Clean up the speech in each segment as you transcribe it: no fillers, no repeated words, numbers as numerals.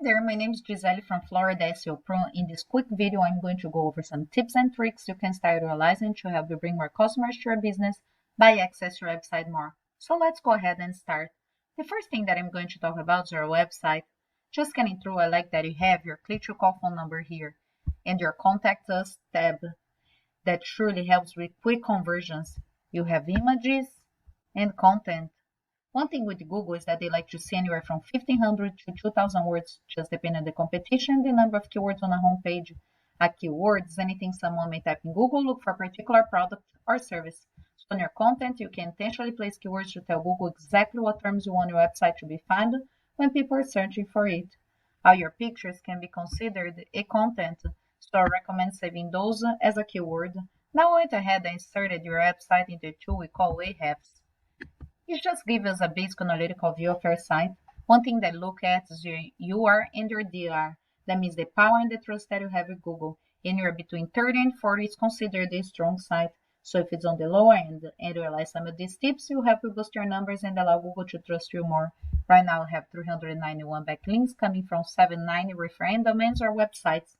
there, my name is Gisele from Florida SEO Pro. In this quick video, I'm going to go over some tips and tricks you can start utilizing to help you bring more customers to your business by access your website more. So let's go ahead and start. The first thing that I'm going to talk about is your website. Just scanning through, I like that you have your click to call phone number here and your contact us tab that surely helps with quick conversions. You have images and content. One thing with Google is that they like to see anywhere from 1,500 to 2,000 words, just depending on the competition, the number of keywords on a homepage. A keyword is anything someone may type in Google, look for a particular product or service. So in your content, you can intentionally place keywords to tell Google exactly what terms you want your website to be found when people are searching for it. All your pictures can be considered a content, so I recommend saving those as a keyword. Now I went ahead and inserted your website into a tool we call Ahrefs. It just gives us a basic analytical view of your site. One thing that look at is your UR and your DR. That means the power and the trust that you have with Google. Anywhere between 30 and 40 is considered a strong site. So if it's on the lower end and you realize some of these tips, you help you boost your numbers and allow Google to trust you more. Right now I have 391 backlinks coming from 790 referring domains or websites.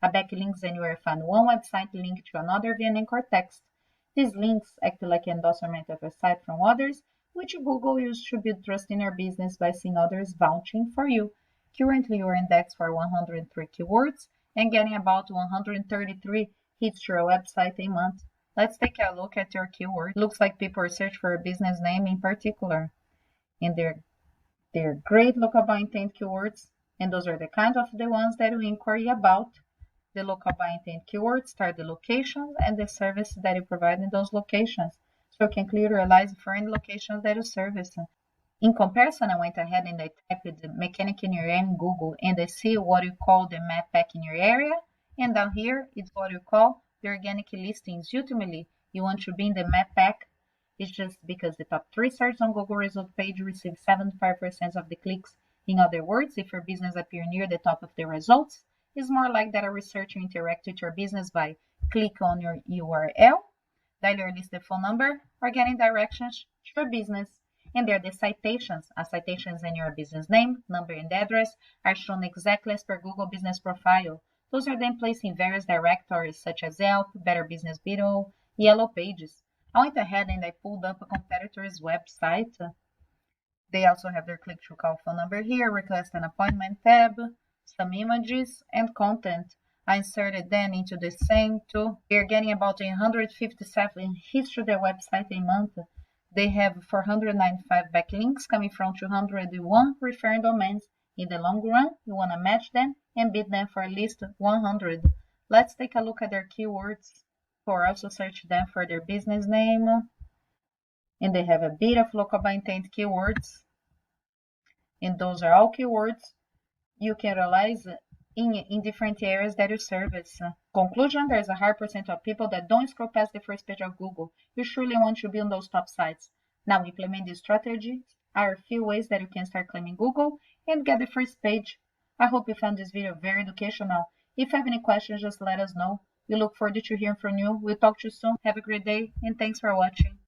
A backlink is anywhere you find one website linked to another via link or text. These links act like an endorsement of your site from others, which Google uses to build trust in your business by seeing others vouching for you. Currently, you are indexed for 103 keywords and getting about 133 hits to your website a month. Let's take a look at your keyword. Looks like people are searching for a business name in particular. And they're great local by intent keywords, and those are the kind of the ones that you inquire about. The local by intent keywords are the locations and the service that you provide in those locations. So you can clearly realize foreign locations that you service. In comparison, I went ahead and I typed the mechanic in your area in Google and I see what you call the map pack in your area. And down here, it's what you call the organic listings. Ultimately, you want to be in the map pack. It's just because the top 3 searches on Google result page receive 75% of the clicks. In other words, if your business appears near the top of the results, it's more like that a researcher interacts with your business by click on your URL, dial your listed phone number, or getting directions to your business. And there are the citations. A citation is in your business name, number, and address are shown exactly as per Google Business Profile. Those are then placed in various directories such as Yelp, Better Business Bureau, Yellow Pages. I went ahead and I pulled up a competitor's website. They also have their click to call phone number here, request an appointment tab, some images, and content. I inserted them into the same tool. They're getting about 157 hits to their website a month. They have 495 backlinks coming from 201 referring domains. In the long run, you want to match them and beat them for at least 100. Let's take a look at their keywords. Or also search them for their business name. And they have a bit of local by intent keywords. And those are all keywords you can realize in different areas that you service. Conclusion, there's a high percent of people that don't scroll past the first page of Google. You surely want to be on those top sites. Now, implement these strategies are a few ways that you can start claiming Google and get the first page. I hope you found this video very educational. If you have any questions, just let us know. We look forward to hearing from you. We'll talk to you soon. Have a great day, and thanks for watching.